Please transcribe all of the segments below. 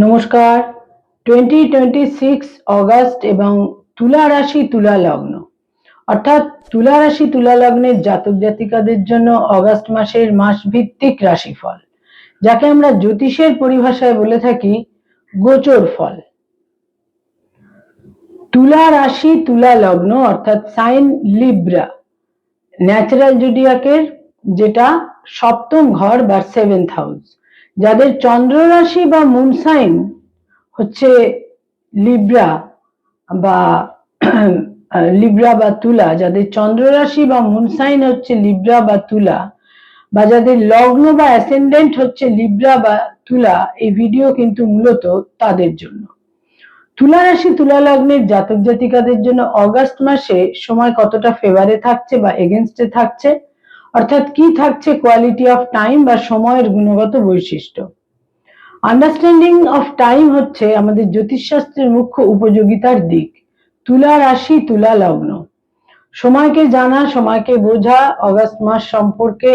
নমস্কার। 2026 অগাস্ট এবং তুলা রাশি তুলা লগ্ন অর্থাৎ তুলা রাশি তুলা লগ্নের জাতক জাতিকাদের জন্য অগাস্ট মাসের মাসভিত্তিক রাশিফল, যাকে আমরা জ্যোতিষের পরিভাষায় বলে থাকি গোচর ফল। তুলা রাশি তুলা লগ্ন অর্থাৎ সাইন লিব্রা, ন্যাচারাল জুডিয়াকের যেটা সপ্তম ঘর বা 7th হাউস। যাদের চন্দ্র রাশি বা মুন সাইন হচ্ছে লিব্রা বা তুলা, যাদের চন্দ্র রাশি বা মুন সাইন হচ্ছে লিব্রা বা তুলা, বা যাদের লগ্ন বা অ্যাসেন্ডেন্ট হচ্ছে লিব্রা বা তুলা, এই ভিডিও কিন্তু মূলত তাদের জন্য। তুলা রাশি তুলা লগ্নের জাতক জাতিকাদের জন্য অগাস্ট মাসে সময় কতটা ফেভারে থাকছে বা এগেনস্টে থাকছে, অর্থাৎ কি থাকছে কোয়ালিটি অফ টাইম বা সময়ের গুণগত বৈশিষ্ট্য। আন্ডারস্ট্যান্ডিং অফ টাইম হচ্ছে আমাদের জ্যোতিষশাস্ত্রের মুখ্য উপযোগিতার দিক। তুলা রাশি তুলা লগ্ন, সময়কে জানা, সময়কে বোঝা, অগাস্ট মাস সম্পর্কে,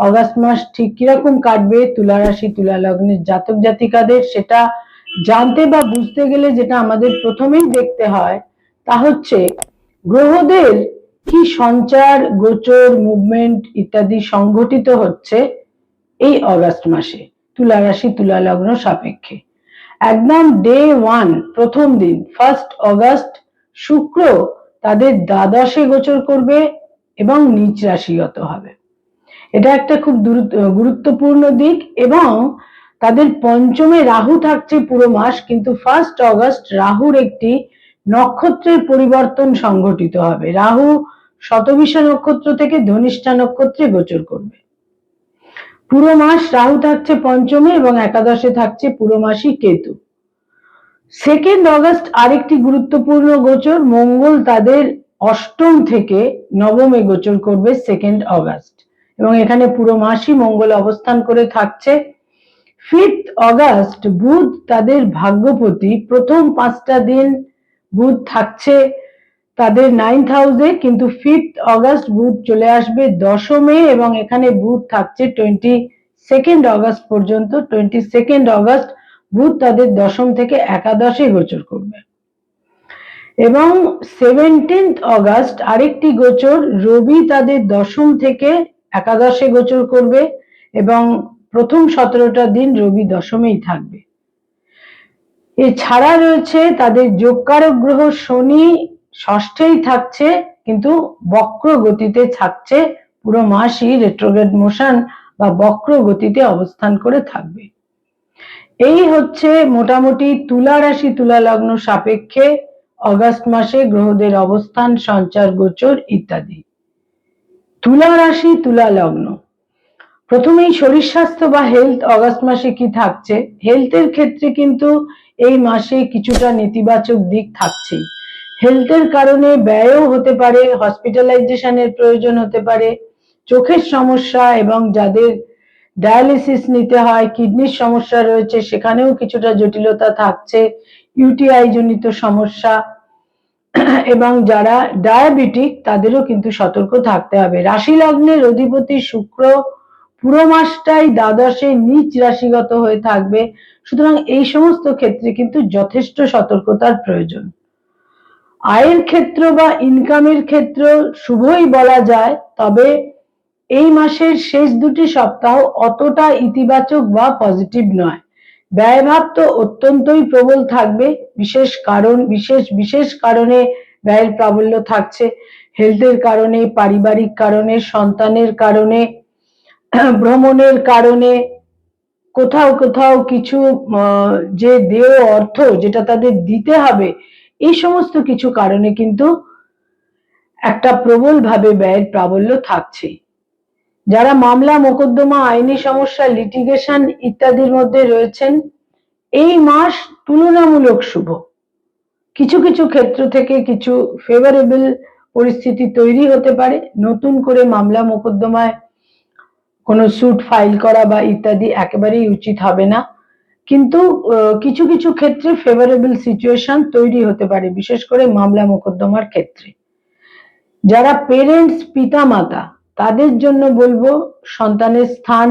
অগাস্ট মাস ঠিক কিরকম কাটবে তুলা রাশি তুলা লগ্নের জাতক জাতিকাদের, সেটা জানতে বা বুঝতে গেলে যেটা আমাদের প্রথমেই দেখতে হয় তা হচ্ছে গ্রহদের কি সঞ্চার, গোচর, মুভমেন্ট ইত্যাদি সংঘটিত হচ্ছে এই অগাস্ট মাসে তুলা রাশি তুলা লগ্ন সাপেক্ষে। একদম ডে 1 প্রথম দিন 1 অগাস্ট শুক্র তাদের দ্বাদশে গোচর করবে এবং নিচ রাশিগত হবে। এটা একটা খুব গুরুত্বপূর্ণ দিক। এবং তাদের পঞ্চমে রাহু থাকছে পুরো মাস, কিন্তু 1 অগাস্ট রাহুর একটি নক্ষত্রের পরিবর্তন সংঘটিত হবে। রাহু শতবিষা নক্ষত্র থেকে ধনিষ্ঠা নক্ষত্রে গোচর করবে। পুরো মাস রাহু থাকছে পঞ্চমে এবং একাদশে থাকছে পুরো মাসই কেতু। 2 অগাস্ট আরেকটি গুরুত্বপূর্ণ গোচর, মঙ্গল তাদের অষ্টম থেকে নবমে গোচর করবে 2 অগাস্ট, এবং এখানে পুরো মাসই মঙ্গল অবস্থান করে থাকছে। 5 অগাস্ট বুধ তাদের ভাগ্যপতি, প্রথম 5টা দিন বুধ থাকছে তাদের 9th হাউসে, কিন্তু 5 অগাস্ট বুধ চলে আসবে দশমে এবং এখানে বুধ থাকছে 22 অগাস্ট পর্যন্ত। 22 অগাস্ট বুধ তাদের দশম থেকে একাদশে গোচর করবে। এবং 17 অগাস্ট আরেকটি গোচর, রবি তাদের দশম থেকে একাদশে গোচর করবে এবং প্রথম 17টা দিন রবি দশমেই থাকবে। এছাড়া রয়েছে তাদের যোগকারক গ্রহ শনি ষষ্ঠেই থাকছে, কিন্তু বক্র গতিতে থাকছে, পুরো মাসই রেট্রোগ্রেড মোশন বা বক্র গতিতে অবস্থান করে থাকবে। এই হচ্ছে মোটামুটি তুলা রাশি তুলা লগ্ন সাপেক্ষে অগাস্ট মাসে গ্রহদের অবস্থান, সঞ্চার, গোচর ইত্যাদি। তুলা রাশি তুলা লগ্ন, প্রথমেই শরীর স্বাস্থ্য বা হেলথ অগাস্ট মাসে কি থাকছে। হেলথের ক্ষেত্রে কিন্তু এই মাসে কিছুটা নেতিবাচক দিক থাকছেই। হেলথের কারণে ব্যয়ও হতে পারে, হসপিটালাইজেশনের প্রয়োজন হতে পারে, চোখের সমস্যা, এবং যাদের ডায়ালিসিস নিতে হয়, কিডনির সমস্যা রয়েছে সেখানেও কিছুটা জটিলতা থাকছে, ইউটিআই জনিত সমস্যা, এবং যারা ডায়াবেটিক তাদেরও কিন্তু সতর্ক থাকতে হবে। রাশি লগ্নের অধিপতি শুক্র পুরো মাসটাই দ্বাদশে নিচ রাশিগত হয়ে থাকবে, সুতরাং এই সমস্ত ক্ষেত্রে কিন্তু যথেষ্ট সতর্কতার প্রয়োজন। আয়ের ক্ষেত্র বা ইনকামের ক্ষেত্র শুভই বলা যায়, তবে এই মাসের শেষ দুটি সপ্তাহ অতটা ইতিবাচক বা পজিটিভ নয়। ব্যয়ভাব তো অত্যন্তই প্রবল থাকবে, বিশেষ কারণে ব্যয়ের প্রাবল্য থাকছে। হেলথের কারণে, পারিবারিক কারণে, সন্তানের কারণে, ভ্রমণের কারণে, কোথাও কিছু যে দেয় অর্থ যেটা তাদের দিতে হবে, এই সমস্ত কিছু কারণে কিন্তু একটা প্রবল ভাবে ব্যয়ের প্রাবল্য থাকছে। যারা মামলা মোকদ্দমা, আইনি সমস্যা, লিটিগেশন ইত্যাদির মধ্যে রয়েছেন, এই মাস তুলনামূলক শুভ। কিছু ক্ষেত্র থেকে কিছু ফেভারেবল পরিস্থিতি তৈরি হতে পারে। নতুন করে মামলা মোকদ্দমায় কোনো স্যুট ফাইল করা বা ইত্যাদি একেবারেই উচিত হবে না, কিন্তু কিছু ক্ষেত্রে ফেভারেবল সিচুয়েশন তৈরি হতে পারে, বিশেষ করে মামলা মোকদ্দমার ক্ষেত্রে। যারা পেরেন্টস, পিতা মাতা, তাদের জন্য বলবো সন্তানের স্থান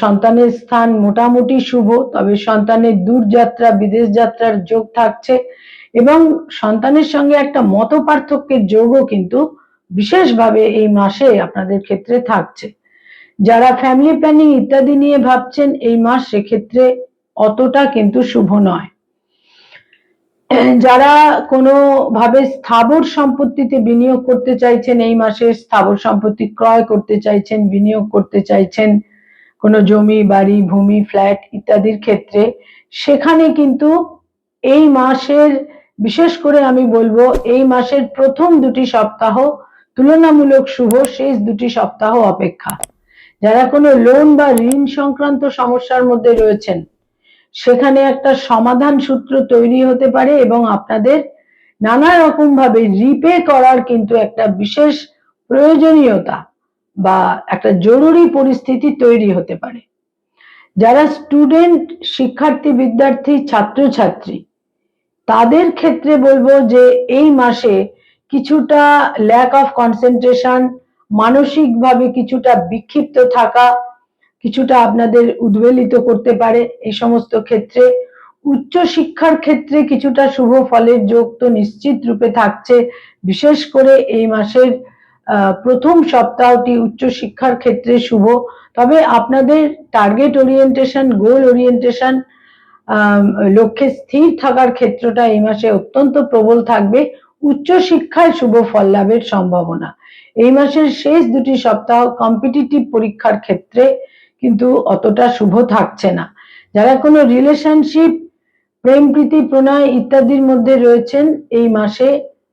সন্তানের স্থান মোটামুটি শুভ, তবে সন্তানের দূরযাত্রা বিদেশ যাত্রার যোগ থাকছে এবং সন্তানের সঙ্গে একটা মত পার্থক্যের যোগও কিন্তু বিশেষভাবে এই মাসে আপনাদের ক্ষেত্রে থাকছে। যারা ফ্যামিলি প্ল্যানিং ইত্যাদি নিয়ে ভাবছেন এই মাস সেক্ষেত্রে অতটা কিন্তু শুভ নয়। যারা কোনো ভাবে স্থাবর সম্পত্তিতে বিনিয়োগ করতে চাইছেন এই মাসে, স্থাবর সম্পত্তি ক্রয় করতে চাইছেন, বিনিয়োগ করতে চাইছেন কোনো জমি বাড়ি ভূমি ফ্ল্যাট ইত্যাদির ক্ষেত্রে, সেখানে কিন্তু এই মাসের বিশেষ করে আমি বলবো এই মাসের প্রথম দুটি সপ্তাহ তুলনামূলক শুভ শেষ দুটি সপ্তাহ অপেক্ষা। যারা কোনো লোন বা ঋণ সংক্রান্ত সমস্যার মধ্যে রয়েছেন সেখানে একটা সমাধান সূত্র তৈরি হতে পারে এবং আপনাদের নানা রকম ভাবে রিপে করার কিন্তু একটা বিশেষ প্রয়োজনীয়তা বা একটা জরুরি পরিস্থিতি তৈরি হতে পারে। যারা স্টুডেন্ট শিক্ষার্থী বিদ্যার্থী ছাত্রছাত্রী তাদের ক্ষেত্রে বলবো যে এই মাসে কিছুটা ল্যাক অফ কনসেন্ট্রেশন, মানসিকভাবে কিছুটা বিক্ষিপ্ত থাকা কিছুটা আপনাদের উদ্বেলিত করতে পারে। এই সমস্ত ক্ষেত্রে উচ্চ শিক্ষার ক্ষেত্রে কিছুটা শুভ ফলের যোগ তো নিশ্চিত রূপে থাকছে, বিশেষ করে এই মাসের প্রথম সপ্তাহটি উচ্চ শিক্ষার ক্ষেত্রে শুভ। তবে আপনাদের টার্গেট ওরিয়েন্টেশন গোল ওরিয়েন্টেশন লক্ষ্যে স্থির থাকার ক্ষেত্রটা এই মাসে অত্যন্ত প্রবল থাকবে। উচ্চ শিক্ষায় শুভ ফল লাভের সম্ভাবনা। এই মাসের শেষ দুটি সপ্তাহ কম্পিটিটিভ পরীক্ষার ক্ষেত্রে কিন্তু অতটা শুভ থাকছে না। যারা কোনো রিলেশনশিপ প্রেম প্রীতি প্রণয় ইত্যাদির মধ্যে রয়েছেন এই মাসে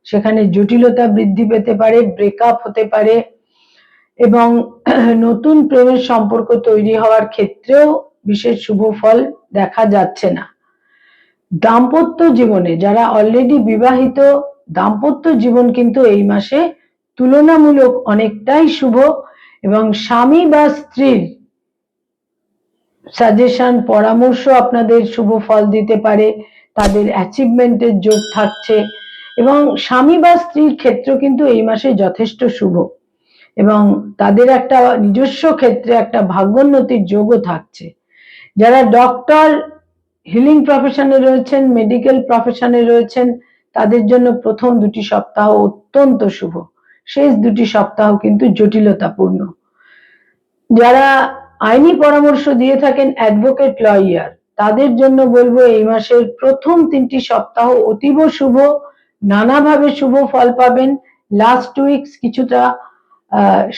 সেখানে জটিলতা বৃদ্ধি পেতে পারে, ব্রেকআপ হতে পারে এবং নতুন প্রেমের সম্পর্ক তৈরি হওয়ার ক্ষেত্রেও বিশেষ শুভ ফল দেখা যাচ্ছে না। দাম্পত্য জীবনে যারা অলরেডি বিবাহিত দাম্পত্য জীবন কিন্তু এই মাসে তুলনামূলক অনেকটাই শুভ এবং স্বামী বা স্ত্রীর সাজেশন পরামর্শ আপনাদের শুভ ফল দিতে পারে, তাদের অ্যাচিভমেন্টের যোগ থাকছে এবং স্বামী বা স্ত্রীর ক্ষেত্র কিন্তু এই মাসে যথেষ্ট শুভ এবং তাদের একটা নিজস্ব ক্ষেত্রে একটা ভাগ্যোন্নতির যোগও থাকছে। যারা ডক্টর হিলিং প্রফেশনে রয়েছেন মেডিকেল প্রফেশনে রয়েছেন তাদের জন্য প্রথম দুটি সপ্তাহ অত্যন্ত শুভ, শেষ দুটি সপ্তাহ কিন্তু জটিলতাপূর্ণ। যারা আইনি পরামর্শ দিয়ে থাকেন অ্যাডভোকেট লয়ার তাদের জন্য বলবো এই মাসের প্রথম তিনটি সপ্তাহ অতীব শুভ, নানাভাবে শুভ ফল পাবেন। লাস্ট উইকস কিছুটা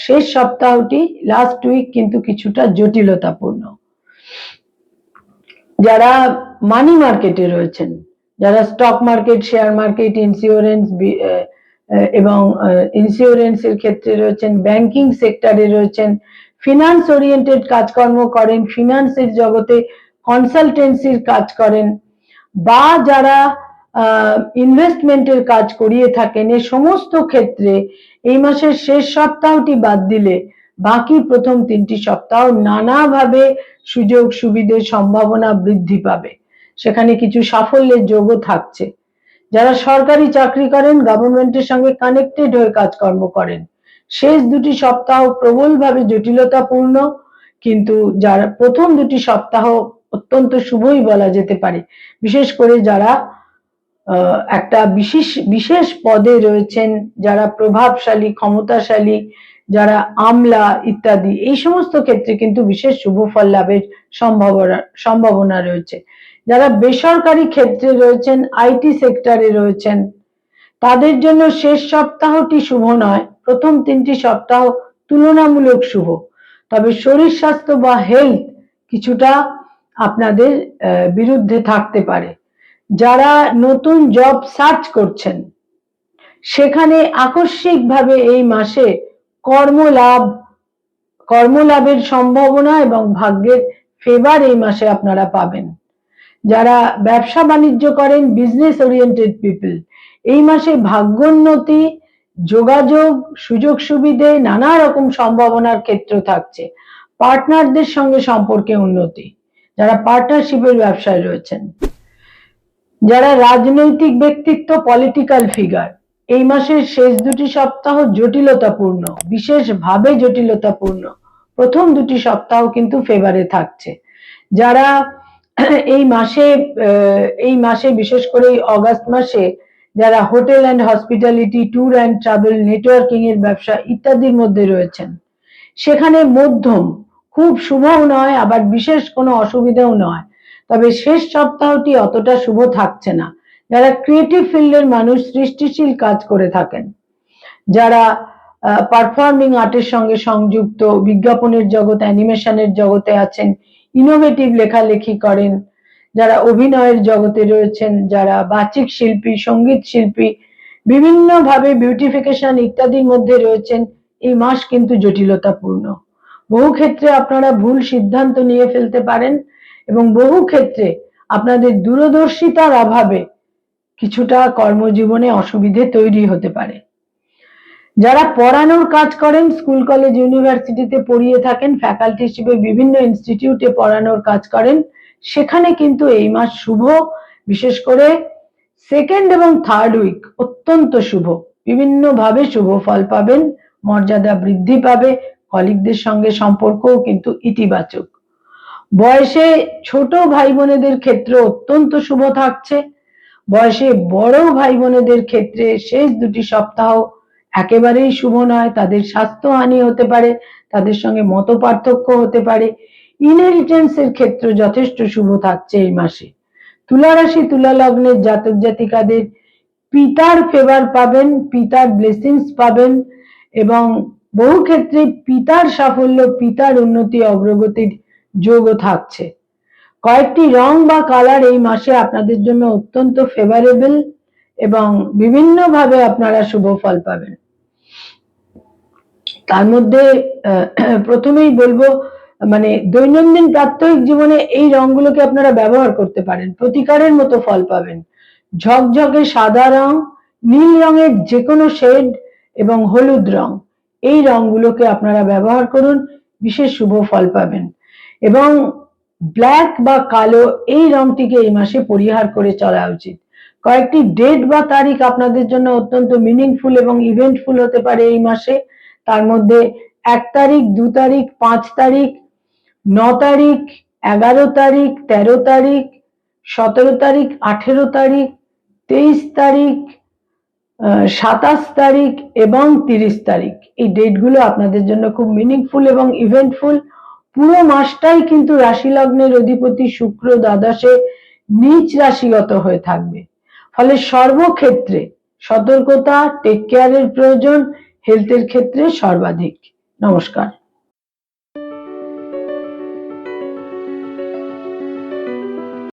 শেষ সপ্তাহটি লাস্ট উইক কিন্তু কিছুটা জটিলতাপূর্ণ। যারা মানি মার্কেটে রয়েছেন, যারা stock market share market insurance এবং ইন্স্যুরেন্সের ক্ষেত্রে রয়েছেন, ব্যাংকিং সেক্টরে রয়েছেন, ফিনান্স ওরিয়েন্টেড কাজকর্ম করেন, ফিনান্সের জগতে কনসালটেন্সির কাজ করেন বা যারা ইনভেস্টমেন্টের কাজ করিয়ে থাকেন, এই সমস্ত ক্ষেত্রে এই মাসের শেষ সপ্তাহটি বাদ দিলে বাকি প্রথম তিনটি সপ্তাহ নানাভাবে সুযোগ সুবিধে সম্ভাবনা বৃদ্ধি পাবে, সেখানে কিছু সাফল্যের যোগও থাকছে। যারা সরকারি চাকরি করেন গভর্নমেন্টের সঙ্গে কানেক্টেড হয়ে কাজকর্ম করেন শেষ দুটি সপ্তাহ প্রবলভাবে জটিলতাপূর্ণ, কিন্তু যারা প্রথম দুটি সপ্তাহ অত্যন্ত শুভই বলা যেতে পারে, বিশেষ করে যারা একটা বিশেষ পদে রয়েছেন, যারা প্রভাবশালী ক্ষমতাশালী, যারা আমলা ইত্যাদি এই সমস্ত ক্ষেত্রে কিন্তু বিশেষ শুভ ফল লাভের সম্ভাবনা রয়েছে। যারা বেসরকারি ক্ষেত্রে রয়েছেন আইটি সেক্টরে রয়েছেন তাদের জন্য শেষ সপ্তাহটি শুভ নয়, প্রথম তিনটি সপ্তাহ তুলনামূলক শুভ, তবে শরীর স্বাস্থ্য বা হেলথ কিছুটা আপনাদের বিরুদ্ধে থাকতে পারে। যারা নতুন জব সার্চ করছেন সেখানে আকস্মিকভাবে এই মাসে কর্মলাভের সম্ভাবনা এবং ভাগ্যের ফেভার এই মাসে আপনারা পাবেন। যারা ব্যবসা বাণিজ্য করেন বিজনেস ওরিয়েন্টেড পিপল এই মাসে ভাগ্যোন্নতি, যোগাযোগ, সুযোগ সুবিধে, নানা রকম সম্ভাবনার ক্ষেত্র থাকছে। পার্টনারদের সঙ্গে সম্পর্কে উন্নতি, যারা পার্টনারশিপের ব্যবসায় রয়েছেন, যারা রাজনৈতিক ব্যক্তিত্ব পলিটিক্যাল ফিগার এই মাসের শেষ দুটি সপ্তাহ জটিলতাপূর্ণ, বিশেষভাবে জটিলতাপূর্ণ, প্রথম 2টি সপ্তাহ কিন্তু ফেভারে থাকছে। যারা এই মাসে বিশেষ করে এই অগাস্ট মাসে যারা hotel and hospitality, tour and travel, networking এর ব্যবসা ইত্যাদির মধ্যে রয়েছেন, সেখানে মধ্যম, খুব শুভও নয় আবার বিশেষ কোনো অসুবিধাও নয়, তবে শেষ সপ্তাহটি অতটা শুভ থাকছে না। যারা ক্রিয়েটিভ ফিল্ডের মানুষ, সৃষ্টিশীল কাজ করে থাকেন, যারা পারফর্মিং আর্টের সঙ্গে সংযুক্ত, বিজ্ঞাপনের জগৎ, অ্যানিমেশনের জগতে আছেন, ইনোভেটিভ লেখালেখি করেন, যারা অভিনয়ের জগতে রয়েছেন, যারা বাচিক শিল্পী, সঙ্গীত শিল্পী, বিভিন্নভাবে বিউটিফিকেশন ইত্যাদির মধ্যে রয়েছেন, এই মাস কিন্তু জটিলতাপূর্ণ। বহু ক্ষেত্রে আপনারা ভুল সিদ্ধান্ত নিয়ে ফেলতে পারেন এবং বহু ক্ষেত্রে আপনাদের দূরদর্শিতার অভাবে কিছুটা কর্মজীবনে অসুবিধে তৈরি হতে পারে। যারা পড়ানোর কাজ করেন, স্কুল কলেজ ইউনিভার্সিটিতে পড়িয়ে থাকেন, ফ্যাকাল্টি হিসেবে বিভিন্ন ইনস্টিটিউটে পড়ানোর কাজ করেন, সেখানে কিন্তু এই মাস শুভ। বিশেষ করে সেকেন্ড এবং থার্ড উইক অত্যন্ত শুভ, বিভিন্নভাবে শুভ ফল পাবেন, মর্যাদা বৃদ্ধি পাবে, কলিগদের সঙ্গে সম্পর্কও কিন্তু ইতিবাচক। বয়সে ছোট ভাই বোনেদের ক্ষেত্রে অত্যন্ত শুভ থাকছে। বয়সে বড় ভাই বোনেদের ক্ষেত্রে শেষ 2টি সপ্তাহ একেবারেই শুভ নয়, তাদের স্বাস্থ্যহানি হতে পারে, তাদের সঙ্গে মতপার্থক্য হতে পারে। ইনহেরিটেন্সের ক্ষেত্রে যথেষ্ট শুভ থাকছে এই মাসে। তুলা রাশি, তুলা লগ্নের জাতক জাতিকাদের পিতার ফেভার পাবেন, পিতার ব্লেসিংস পাবেন এবং বহু ক্ষেত্রে পিতার সাফল্য, পিতার উন্নতি, অগ্রগতির যোগও থাকছে। কয়েকটি রং বা কালার এই মাসে আপনাদের জন্য অত্যন্ত ফেভারেবল এবং বিভিন্নভাবে আপনারা শুভ ফল পাবেন। তার মধ্যে প্রথমেই বলবো, মানে দৈনন্দিন প্রাত্যহিক জীবনে এই রংগুলোকে আপনারা ব্যবহার করতে পারেন, প্রতিকারের মতো ফল পাবেন। ঝকঝকে সাদা রং, নীল রঙের যে কোনো শেড এবং হলুদ রং, এই রংগুলোকে আপনারা ব্যবহার করুন, বিশেষ শুভ ফল পাবেন। এবং ব্ল্যাক বা কালো এই রংটিকে এই মাসে পরিহার করে চলা উচিত। কয়েকটি ডেট বা তারিখ আপনাদের জন্য অত্যন্ত মিনিংফুল এবং ইভেন্টফুল হতে পারে এই মাসে। তার মধ্যে 1 তারিখ, 2 তারিখ, 5 তারিখ, 9 তারিখ, 11 তারিখ, 13 তারিখ, 17 তারিখ, 18 তারিখ, 23 তারিখ, 27 তারিখ এবং 30 তারিখ, এই ডেটগুলো আপনাদের জন্য খুব মিনিংফুল এবং ইভেন্টফুল। পুরো মাসটাই কিন্তু রাশি লগ্নের অধিপতি শুক্র দ্বাদশে নিচ রাশিগত হয়ে থাকবে, ফলে সর্বক্ষেত্রে সতর্কতা, টেক কেয়ারের প্রয়োজন, হেলথের ক্ষেত্রে সর্বাধিক। নমস্কার।